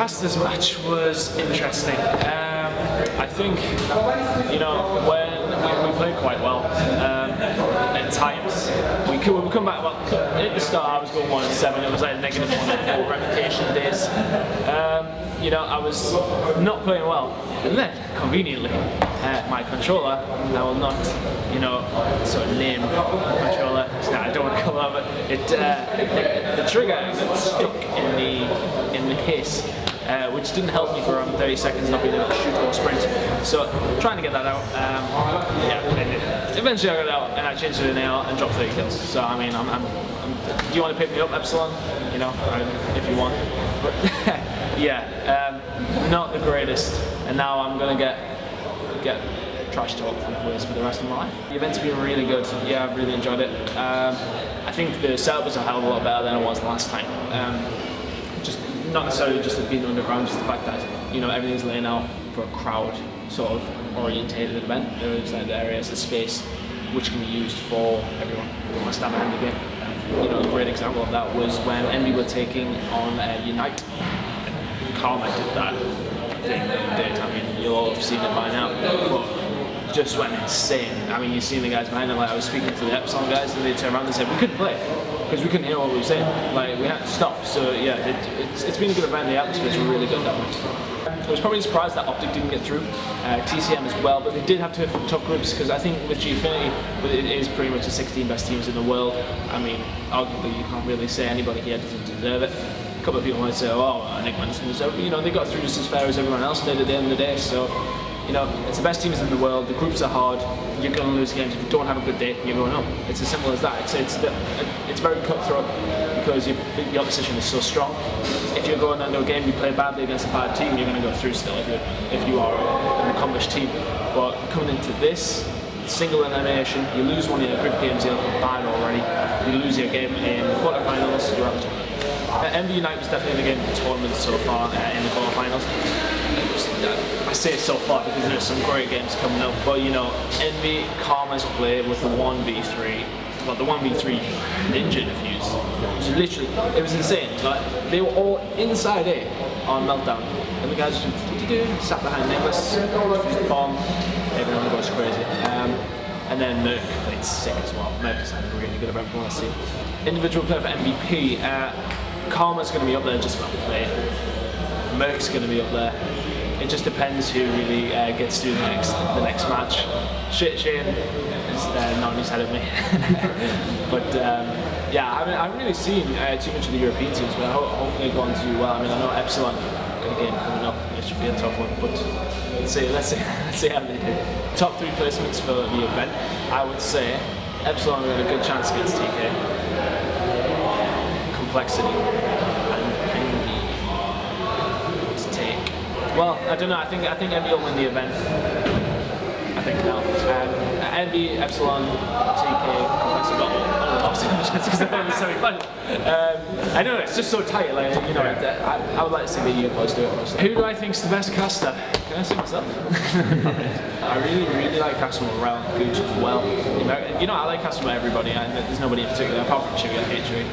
Casters match was interesting. I think, you know, when we played quite well at times. We come back, well, at the start I was going 1-7, it was like negative 1-4 reputation days. You know, I was not playing well, and then, conveniently, my controller, I will not, you know, sort of name the controller, I don't want to call it, the trigger got stuck in the case. Which didn't help me for around 30 seconds, not being able to shoot or sprint. So, trying to get that out. Yeah, eventually I got it out and I changed to an AR and dropped 30 kills. So, I mean, do you want to pick me up, Epsilon? You know, if you want. But, yeah, not the greatest. And now I'm going to get trash talk from players for the rest of my life. The event's been really good. Yeah, I've really enjoyed it. I think the setup was a hell of a lot better than it was last time. Not necessarily just being underground, just the fact that, you know, everything's laying out for a crowd sort of orientated event. There is like the areas of space which can be used for everyone who wants to stand behind the game. You know, a great example of that was when Envy were taking on Unite. Karma did that thing that did. I mean, you'll all have seen it by now. But just went insane. I mean, you've seen the guys behind them. Like, I was speaking to the Epsilon guys, and they turned around and said, "We couldn't play because we couldn't hear what we were saying. Like, we had to stop." So yeah, it's been a good event. The atmosphere's really good that one. I was probably surprised that Optic didn't get through, TCM as well, but they did have tough groups because I think with GFINITY, it is pretty much the 16 best teams in the world. I mean, arguably you can't really say anybody here doesn't deserve it. A couple of people might say, "Oh, Nick Manson," so you know, they got through just as fair as everyone else did at the end of the day. So, you know, it's the best teams in the world. The groups are hard. You're going to lose games if you don't have a good day. You're going home. It's as simple as that. It's very cutthroat because the opposition is so strong. If you're going into a game, you play badly against a bad team, you're going to go through still if you are an accomplished team. But coming into this single elimination, you lose one of your group games, you're bad already. You lose your game in the quarterfinals, you're out. Envy Unite was definitely the game of the tournament so far in the quarterfinals. I say it so far because there's some great games coming up, but you know, Envy, Karma's played with the 1v3, well, the 1v3 ninja defuse. So literally, it was insane. Like, they were all inside A on Meltdown, and the guys just sat behind Nicholas, used the bomb, everyone goes crazy. And then Merc played sick as well. Merc has had a really good event from last year. Individual player for MVP, Karma's going to be up there just for that play. Merc's going to be up there. It just depends who really gets through the next match. Shane is not on his head of me. But yeah, I haven't really seen too much of the European teams, but hopefully go on to do well. I mean, I know Epsilon got a game coming up. It should be a tough one, but let's see how they do. Top 3 placements for the event. I would say Epsilon got a good chance against TK. Complexity. Well, I don't know. I think Envy will win the event. I think now. Envy, Epsilon, TK, Complexity, well, all the opposite chance because they're in the semi-final. I know it's just so tight. Like, you know, I would like to see the EU boys do it first. Who do I think's the best caster? Can I say myself? I really like casting with Rel and Gooch as well. You know, I like casting with everybody. There's nobody in particular apart from Chewy. I hate Chewy.